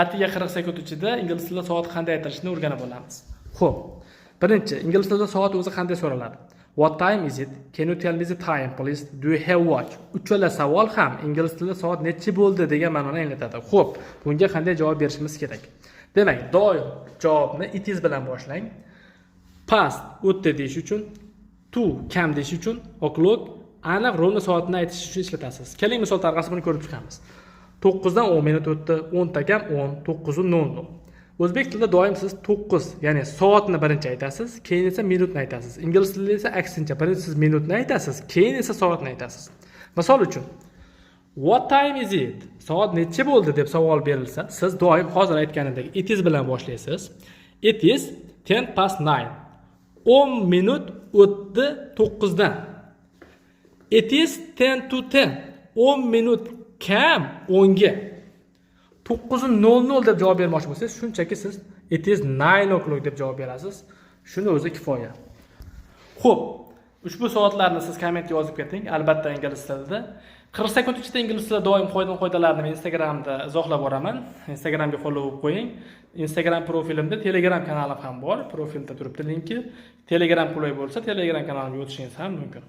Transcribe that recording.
Atigi 40 sekund ichida ingliz tilida soat qanday aytilishini o'rganib olamiz. Xo'p. Birinchi, ingliz tilida soat o'zi qanday so'raladi? What time is it? Can you tell me the time, please? Do you have watch? Uchala savol ham ingliz tilida soat necha bo'ldi degan ma'noni anglatadi. Xo'p, bunga qanday javob berishimiz kerak? Demak, doim javobni it is bilan boshlang. Past o'tdi deyish uchun, to kam deyish uchun, o'clock aniq rovna soatni aytish uchun ishlatasiz. Keling misol tariqasini ko'rib chiqamiz. 9 dan 10 minut o'tdi, 10 ta kam 10, 9:00. O'zbek tilida doim siz 9, ya'ni soatni birinchi aytasiz, keyin esa minutni aytasiz. Ingliz tilida esa aksincha, birinchi siz minutni aytasiz, keyin esa soatni aytasiz. Misol uchun, what time is it? Soat necha bo'ldi deb savol berilsa, siz doim hozir aytganimdek it is bilan boshlaysiz. It is 9:10. 10 minut o'tdi 9 dan. It is 10 to 10. 10 minut kam 10 ga. 9:00 deb javob bermoqchi bo'lsangiz, shunchaki siz it is 9 o'clock deb javob berasiz. Shuni o'zi kifoya. Xo'p, ushbu soatlarni siz kommentga yozib keting, albatta ingliz tilida. 40 sekund ichida ingliz tilida doim qoidalarni men Instagramda izohlab boraman. Instagramga follow qo'ying. Instagram profilimda Telegram kanalim ham bor. Profilda turibdi linki. Telegram qulay bo'lsa, Telegram kanalimga o'tishingiz ham mumkin.